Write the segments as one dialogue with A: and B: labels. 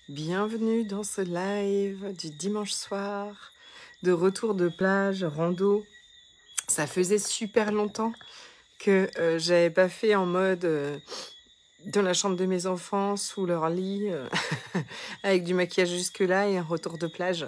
A: Bienvenue dans ce live du dimanche soir, de retour de plage, rando. Ça faisait super longtemps que j'avais pas fait en mode dans la chambre de mes enfants, sous leur lit, avec du maquillage jusque-là et un retour de plage.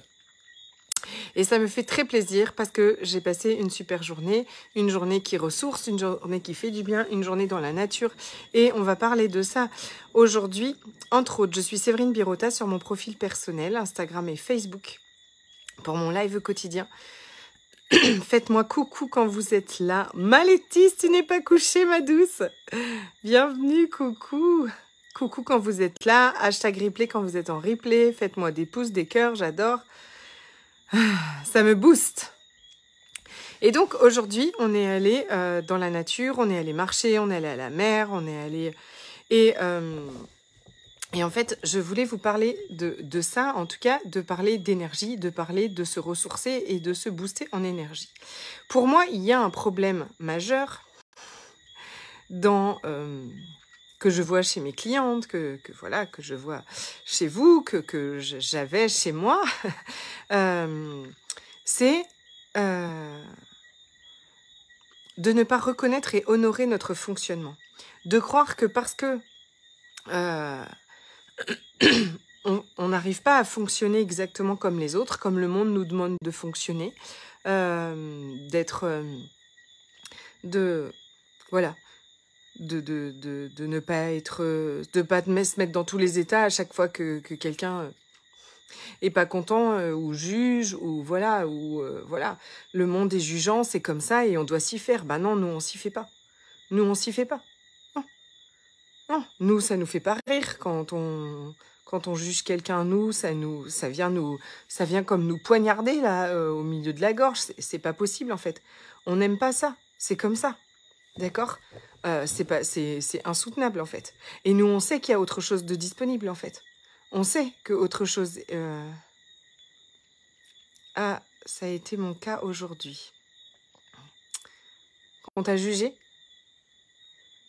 A: Et ça me fait très plaisir parce que j'ai passé une super journée, une journée qui ressource, une journée qui fait du bien, une journée dans la nature. Et on va parler de ça aujourd'hui. Entre autres, je suis Séverine Birota sur mon profil personnel, Instagram et Facebook, pour mon live quotidien. Faites-moi coucou quand vous êtes là. Malétis, tu n'es pas couchée, ma douce. Bienvenue, coucou. Coucou quand vous êtes là. Hashtag replay quand vous êtes en replay. Faites-moi des pouces, des cœurs, j'adore. Ça me booste. Et donc aujourd'hui, on est allé dans la nature, on est allé marcher, on est allé à la mer, on est allé... Et en fait, je voulais vous parler de ça, en tout cas, de parler d'énergie, de parler de se ressourcer et de se booster en énergie. Pour moi, il y a un problème majeur dans... que je vois chez mes clientes, que je vois chez vous, que j'avais chez moi, c'est de ne pas reconnaître et honorer notre fonctionnement. De croire que parce que on n'arrive pas à fonctionner exactement comme les autres, comme le monde nous demande de fonctionner, de ne pas être, de pas se mettre dans tous les états à chaque fois que quelqu'un est pas content ou juge ou voilà le monde est jugeant, c'est comme ça et on doit s'y faire. Bah non, nous on s'y fait pas. Nous on s'y fait pas. Non, non, nous ça nous fait pas rire quand on juge quelqu'un. Nous ça vient comme nous poignarder là au milieu de la gorge. C'est pas possible en fait. On n'aime pas ça. C'est comme ça. D'accord? C'est insoutenable en fait. Et nous, on sait qu'il y a autre chose de disponible en fait. On sait que autre chose... Ah, ça a été mon cas aujourd'hui. On t'a jugé?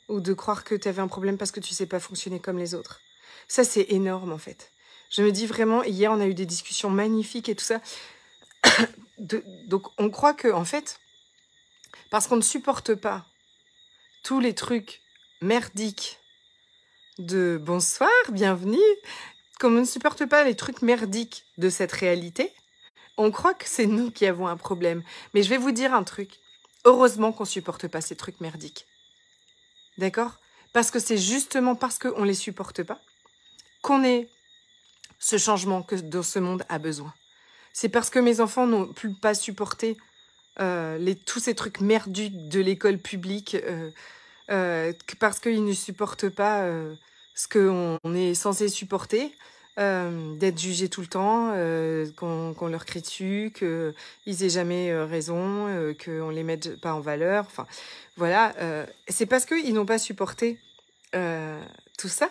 A: Ou de croire que tu avais un problème parce que tu sais pas fonctionner comme les autres? Ça, c'est énorme en fait. Je me dis vraiment, hier, on a eu des discussions magnifiques et tout ça. Donc, on croit que, en fait, parce qu'on ne supporte pas tous les trucs merdiques de bonsoir, bienvenue, comme on ne supporte pas les trucs merdiques de cette réalité, on croit que c'est nous qui avons un problème. Mais je vais vous dire un truc. Heureusement qu'on ne supporte pas ces trucs merdiques. D'accord? Parce que c'est justement parce qu'on ne les supporte pas qu'on ait ce changement dont ce monde a besoin. C'est parce que mes enfants n'ont plus pas supporté tous ces trucs merdiques de l'école publique, parce qu'ils ne supportent pas ce qu'on est censé supporter, d'être jugés tout le temps, qu'on leur crie dessus, qu'ils aient jamais raison, qu'on les mette pas en valeur. Enfin, voilà. C'est parce qu'ils n'ont pas supporté tout ça.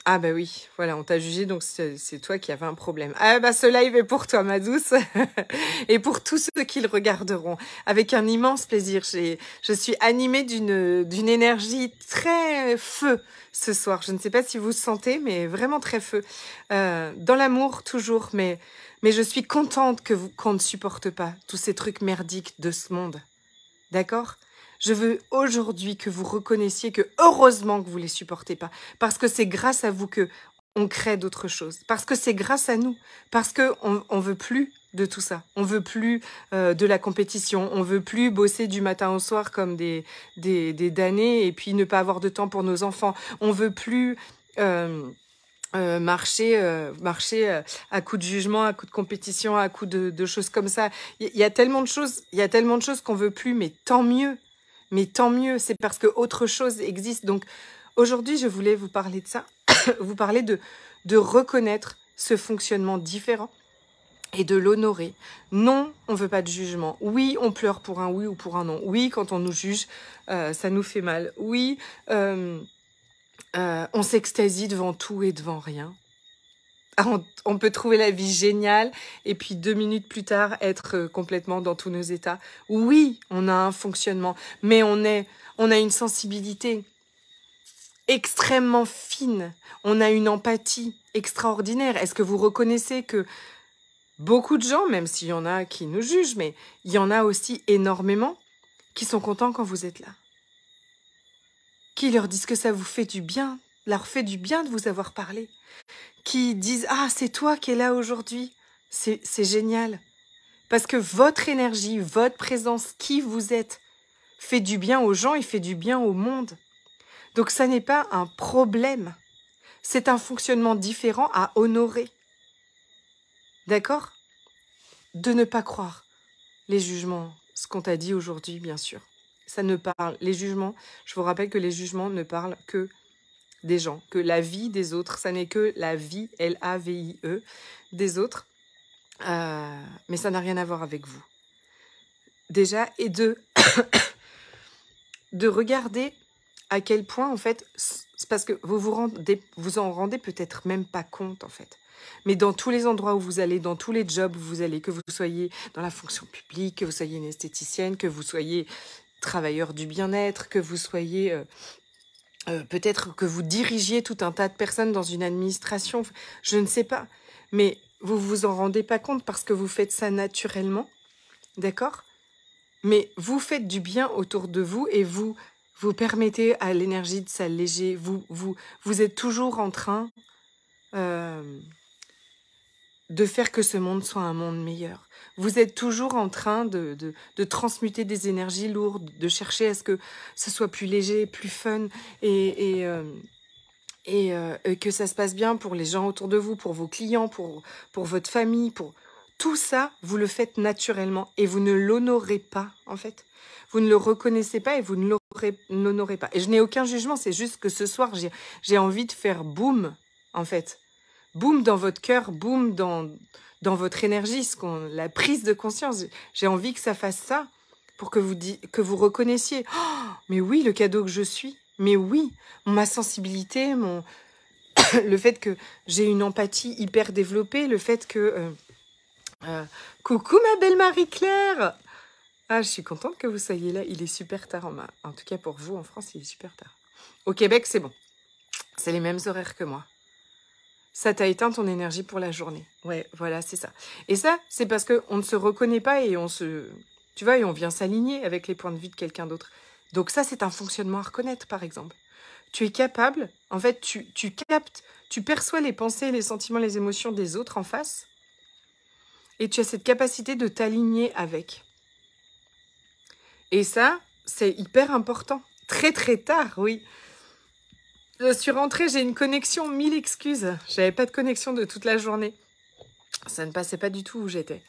A: Ah bah oui, voilà, on t'a jugé, donc c'est toi qui avais un problème. Ah bah ce live est pour toi, ma douce, et pour tous ceux qui le regarderont, avec un immense plaisir. Je suis animée d'une énergie très feu ce soir. Je ne sais pas si vous sentez, mais vraiment très feu. Dans l'amour, toujours, mais je suis contente qu'on ne supporte pas tous ces trucs merdiques de ce monde. D'accord ? Je veux aujourd'hui que vous reconnaissiez que heureusement que vous les supportez pas. Parce que c'est grâce à vous que on crée d'autres choses. Parce que c'est grâce à nous. Parce que on veut plus de tout ça. On veut plus de la compétition. On veut plus bosser du matin au soir comme des damnés et puis ne pas avoir de temps pour nos enfants. On veut plus... marcher à coup de jugement, à coup de compétition, à coup de choses comme ça. Il y a tellement de choses qu'on veut plus, mais tant mieux. Mais tant mieux, c'est parce que autre chose existe. Donc aujourd'hui, je voulais vous parler de ça, vous parler de reconnaître ce fonctionnement différent et de l'honorer. Non, on veut pas de jugement. Oui, on pleure pour un oui ou pour un non. Oui, quand on nous juge, ça nous fait mal. Oui, on s'extasie devant tout et devant rien. On peut trouver la vie géniale et puis 2 minutes plus tard être complètement dans tous nos états. Oui, on a un fonctionnement, mais on a une sensibilité extrêmement fine. On a une empathie extraordinaire. Est-ce que vous reconnaissez que beaucoup de gens, même s'il y en a qui nous jugent, mais il y en a aussi énormément qui sont contents quand vous êtes là, qui leur disent que ça vous fait du bien, leur fait du bien de vous avoir parlé, qui disent « Ah, c'est toi qui es là aujourd'hui ». C'est génial. Parce que votre énergie, votre présence, qui vous êtes, fait du bien aux gens et fait du bien au monde. Donc ça n'est pas un problème. C'est un fonctionnement différent à honorer. D'accord? De ne pas croire les jugements, ce qu'on t'a dit aujourd'hui, bien sûr. Ça ne parle, les jugements, je vous rappelle que les jugements ne parlent que des gens, que la vie des autres, ça n'est que la vie, L-A-V-I-E, des autres, mais ça n'a rien à voir avec vous. Déjà, et de regarder à quel point, en fait, c'est parce que vous en rendez peut-être même pas compte, en fait. Mais dans tous les endroits où vous allez, dans tous les jobs où vous allez, que vous soyez dans la fonction publique, que vous soyez une esthéticienne, que vous soyez travailleur du bien-être, que vous soyez... peut-être que vous dirigiez tout un tas de personnes dans une administration, je ne sais pas. Mais vous vous en rendez pas compte parce que vous faites ça naturellement, d'accord? Mais vous faites du bien autour de vous et vous permettez à l'énergie de s'alléger. Vous êtes toujours en train de faire que ce monde soit un monde meilleur. Vous êtes toujours en train de transmuter des énergies lourdes, de chercher à ce que ce soit plus léger, plus fun et que ça se passe bien pour les gens autour de vous, pour vos clients, pour votre famille, pour tout ça, vous le faites naturellement et vous ne l'honorez pas, en fait. Vous ne le reconnaissez pas et vous ne l'honorez pas. Et je n'ai aucun jugement, c'est juste que ce soir, j'ai envie de faire boum, en fait. Boum dans votre cœur, boum dans votre énergie, la prise de conscience. J'ai envie que ça fasse ça pour que vous reconnaissiez. Oh, mais oui, le cadeau que je suis. Mais oui, ma sensibilité, le fait que j'ai une empathie hyper développée, le fait que... coucou ma belle Marie-Claire! Ah, je suis contente que vous soyez là. Il est super tard. En tout cas, pour vous, en France, il est super tard. Au Québec, c'est bon. C'est les mêmes horaires que moi. Ça t'a éteint ton énergie pour la journée. Ouais, voilà, c'est ça. Et ça, c'est parce qu'on ne se reconnaît pas et tu vois, et on vient s'aligner avec les points de vue de quelqu'un d'autre. Donc ça, c'est un fonctionnement à reconnaître, par exemple. Tu es capable, en fait, tu captes, tu perçois les pensées, les sentiments, les émotions des autres en face et tu as cette capacité de t'aligner avec. Et ça, c'est hyper important. Très, très tard, oui. Je suis rentrée, j'ai une connexion, 1000 excuses. J'avais pas de connexion de toute la journée. Ça ne passait pas du tout où j'étais.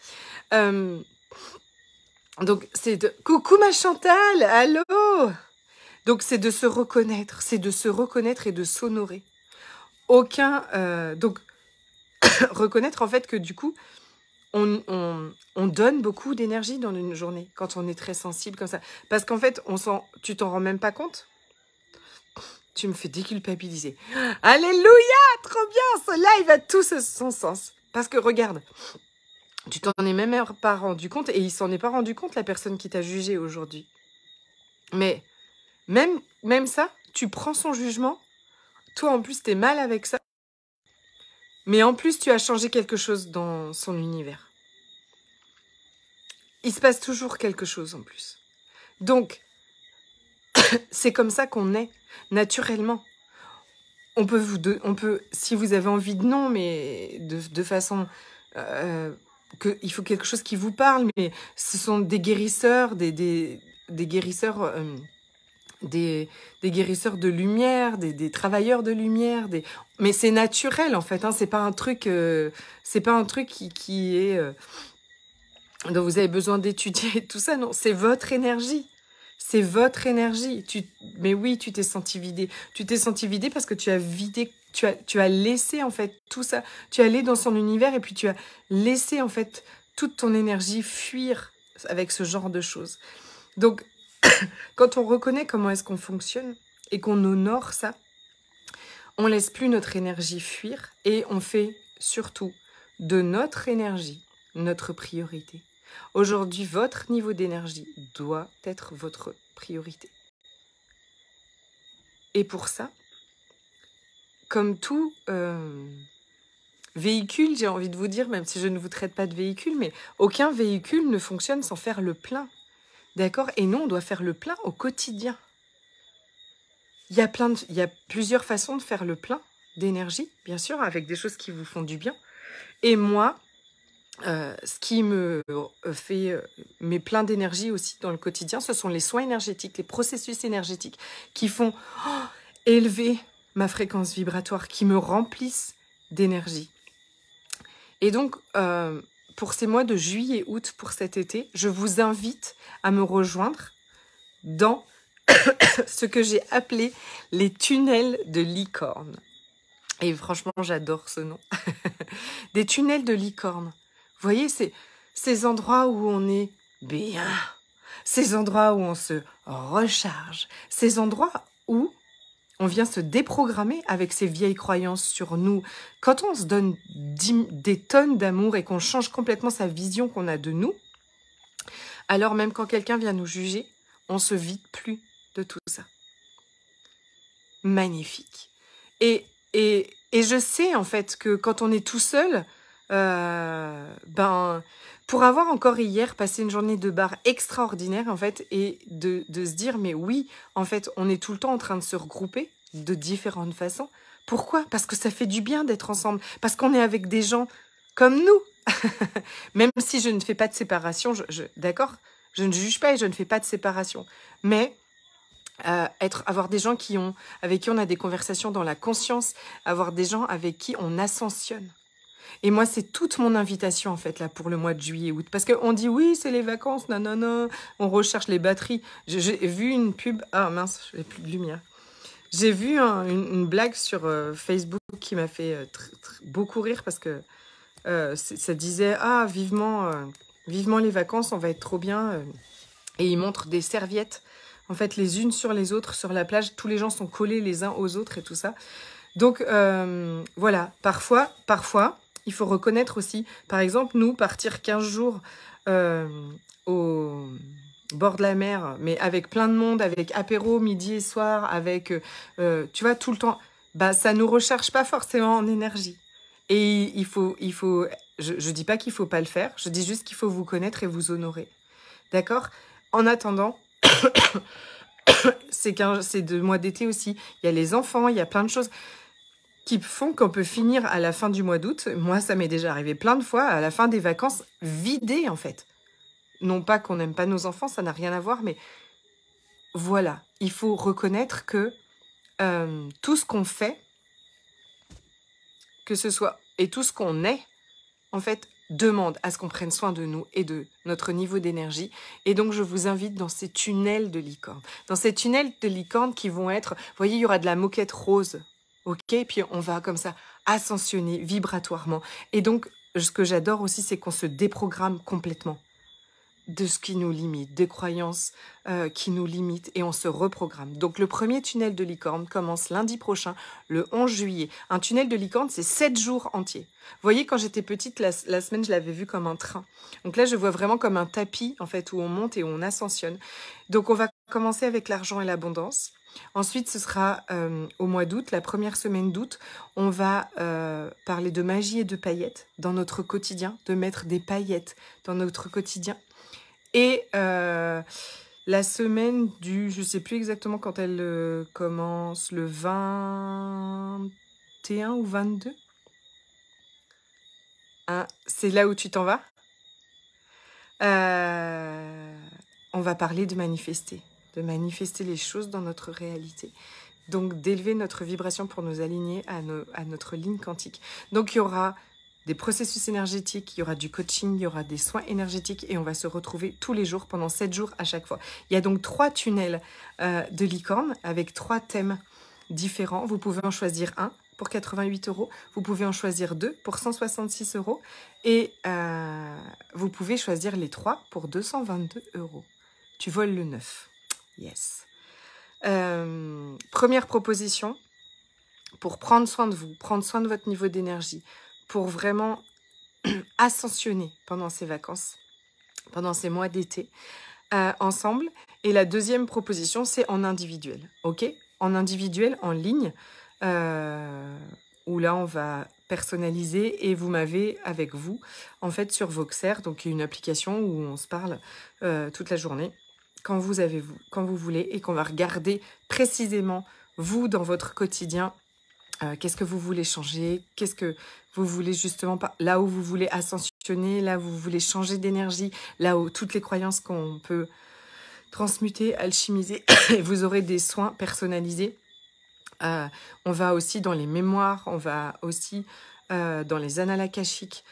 A: Donc, c'est de... Coucou ma Chantal, allô. Donc, c'est de se reconnaître. C'est de se reconnaître et de s'honorer. Donc, reconnaître en fait que du coup, on donne beaucoup d'énergie dans une journée quand on est très sensible comme ça. Parce qu'en fait, tu t'en rends même pas compte. Tu me fais déculpabiliser. Alléluia, trop bien, ce live a tout son sens. Parce que regarde, tu t'en es même pas rendu compte et il s'en est pas rendu compte, la personne qui t'a jugé aujourd'hui. Mais même ça, tu prends son jugement. Toi, en plus, t'es mal avec ça. Mais en plus, tu as changé quelque chose dans son univers. Il se passe toujours quelque chose en plus. Donc, c'est comme ça qu'on est, naturellement. On peut, si vous avez envie de non, mais de façon... il faut quelque chose qui vous parle, mais ce sont des guérisseurs, des guérisseurs... des guérisseurs de lumière, des travailleurs de lumière, mais c'est naturel en fait, hein, c'est pas un truc qui est dont vous avez besoin d'étudier tout ça, non, c'est votre énergie. C'est votre énergie. Mais oui, tu t'es senti vidé. Tu t'es senti vidé parce que tu as vidé, tu as laissé en fait tout ça. Tu es allé dans son univers et puis tu as laissé en fait toute ton énergie fuir avec ce genre de choses. Donc, quand on reconnaît comment est-ce qu'on fonctionne et qu'on honore ça, on laisse plus notre énergie fuir et on fait surtout de notre énergie notre priorité. Aujourd'hui, votre niveau d'énergie doit être votre priorité. Et pour ça, comme tout véhicule, j'ai envie de vous dire, même si je ne vous traite pas de véhicule, mais aucun véhicule ne fonctionne sans faire le plein. D'accord? Et nous, on doit faire le plein au quotidien. Il y a plusieurs façons de faire le plein d'énergie, bien sûr, avec des choses qui vous font du bien. Et moi, ce qui me fait mes pleins d'énergie aussi dans le quotidien, ce sont les soins énergétiques, les processus énergétiques qui font élever ma fréquence vibratoire, qui me remplissent d'énergie. Et donc, pour ces mois de juillet et août, pour cet été, je vous invite à me rejoindre dans ce que j'ai appelé les tunnels de licorne. Et franchement, j'adore ce nom. Des tunnels de licorne. Vous voyez, c'est ces endroits où on est bien, ces endroits où on se recharge, ces endroits où on vient se déprogrammer avec ces vieilles croyances sur nous. Quand on se donne des tonnes d'amour et qu'on change complètement sa vision qu'on a de nous, alors même quand quelqu'un vient nous juger, on se vide plus de tout ça. Magnifique. Et je sais en fait que quand on est tout seul, pour avoir encore hier passé une journée de bar extraordinaire en fait, et de se dire mais oui, en fait, on est tout le temps en train de se regrouper de différentes façons. Pourquoi? Parce que ça fait du bien d'être ensemble, parce qu'on est avec des gens comme nous. Même si je ne fais pas de séparation, d'accord? Je ne juge pas et je ne fais pas de séparation. Mais avoir des gens avec qui on a des conversations dans la conscience, avoir des gens avec qui on ascensionne. Et moi, c'est toute mon invitation, en fait, là, pour le mois de juillet-août. Parce qu'on dit, oui, c'est les vacances, nanana, on recherche les batteries. J'ai vu une pub, ah mince, je n'ai plus de lumière. J'ai vu une blague sur Facebook qui m'a fait beaucoup rire parce que ça disait, ah, vivement les vacances, on va être trop bien. Et il montre des serviettes, en fait, les unes sur les autres, sur la plage. Tous les gens sont collés les uns aux autres et tout ça. Donc, voilà, parfois, il faut reconnaître aussi, par exemple, nous, partir 15 jours au bord de la mer, mais avec plein de monde, avec apéro, midi et soir, avec, tu vois, tout le temps, bah, ça nous recharge pas forcément en énergie. Et il faut je dis pas qu'il faut pas le faire, je dis juste qu'il faut vous connaître et vous honorer. D'accord? En attendant, c'est de mois d'été aussi, il y a les enfants, il y a plein de choses qui font qu'on peut finir à la fin du mois d'août. Moi, ça m'est déjà arrivé plein de fois, à la fin des vacances, vidé en fait. Non pas qu'on n'aime pas nos enfants, ça n'a rien à voir, mais voilà, il faut reconnaître que tout ce qu'on fait, que ce soit, et tout ce qu'on est, en fait, demande à ce qu'on prenne soin de nous et de notre niveau d'énergie. Et donc, je vous invite dans ces tunnels de licorne. Dans ces tunnels de licorne qui vont être, vous voyez, il y aura de la moquette rose. Ok, puis on va comme ça ascensionner vibratoirement. Et donc, ce que j'adore aussi, c'est qu'on se déprogramme complètement de ce qui nous limite, des croyances qui nous limitent, et on se reprogramme. Donc, le premier tunnel de licorne commence lundi prochain, le 11 juillet. Un tunnel de licorne, c'est 7 jours entiers. Vous voyez, quand j'étais petite, la semaine, je l'avais vu comme un train. Donc là, je vois vraiment comme un tapis, en fait, où on monte et où on ascensionne. Donc, on va commencer avec l'argent et l'abondance. Ensuite, ce sera au mois d'août, la première semaine d'août, on va parler de magie et de paillettes dans notre quotidien, de mettre des paillettes dans notre quotidien. Et la semaine du, je ne sais plus exactement quand elle commence, le 21 ou 22. Hein, c'est là où tu t'en vas. On va parler de manifester les choses dans notre réalité. Donc, d'élever notre vibration pour nous aligner à notre ligne quantique. Donc, il y aura des processus énergétiques, il y aura du coaching, il y aura des soins énergétiques et on va se retrouver tous les jours pendant 7 jours à chaque fois. Il y a donc 3 tunnels de licorne avec 3 thèmes différents. Vous pouvez en choisir un pour 88 €. Vous pouvez en choisir 2 pour 166 € et vous pouvez choisir les 3 pour 222 €. Tu voles le 9. Yes. Première proposition, pour prendre soin de vous, prendre soin de votre niveau d'énergie, pour vraiment ascensionner pendant ces vacances, pendant ces mois d'été, ensemble. Et la deuxième proposition, c'est en individuel, ok? En individuel, en ligne. où là, on va personnaliser et vous m'avez avec vous, en fait, sur Voxer, donc une application où on se parle toute la journée, quand vous voulez, et qu'on va regarder précisément, vous, dans votre quotidien, qu'est-ce que vous voulez changer, qu'est-ce que vous voulez justement, là où vous voulez ascensionner, là où vous voulez changer d'énergie, là où toutes les croyances qu'on peut transmuter, alchimiser, et vous aurez des soins personnalisés. On va aussi dans les mémoires, on va aussi dans les annales akashiques,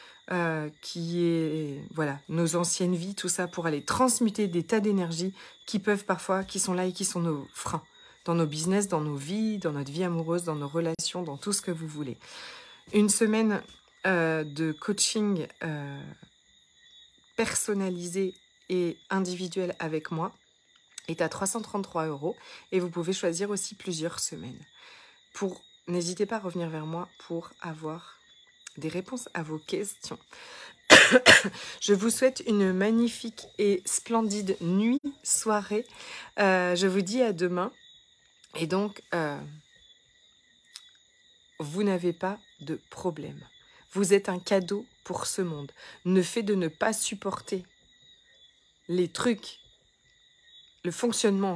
A: qui est voilà nos anciennes vies, tout ça, pour aller transmuter des tas d'énergies qui peuvent parfois, qui sont là et qui sont nos freins dans nos business, dans nos vies, dans notre vie amoureuse, dans nos relations, dans tout ce que vous voulez. Une semaine de coaching personnalisé et individuel avec moi est à 333 € et vous pouvez choisir aussi plusieurs semaines. N'hésitez pas à revenir vers moi pour avoir des réponses à vos questions. Je vous souhaite une magnifique et splendide nuit, soirée. Je vous dis à demain. Et donc, vous n'avez pas de problème. Vous êtes un cadeau pour ce monde. Le fait de ne pas supporter les trucs,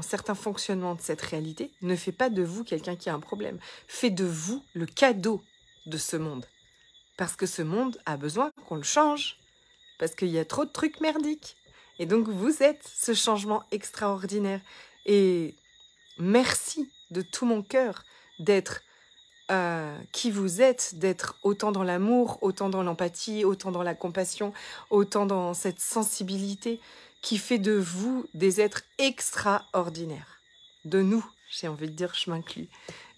A: certains fonctionnements de cette réalité, ne fait pas de vous quelqu'un qui a un problème. Fait de vous le cadeau de ce monde. Parce que ce monde a besoin qu'on le change. Parce qu'il y a trop de trucs merdiques. Et donc, vous êtes ce changement extraordinaire. Et merci de tout mon cœur d'être qui vous êtes, d'être autant dans l'amour, autant dans l'empathie, autant dans la compassion, autant dans cette sensibilité qui fait de vous des êtres extraordinaires. De nous, j'ai envie de dire, je m'inclus.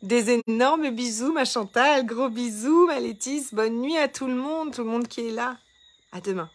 A: Des énormes bisous, ma Chantal, gros bisous, ma Laetice, bonne nuit à tout le monde qui est là. À demain.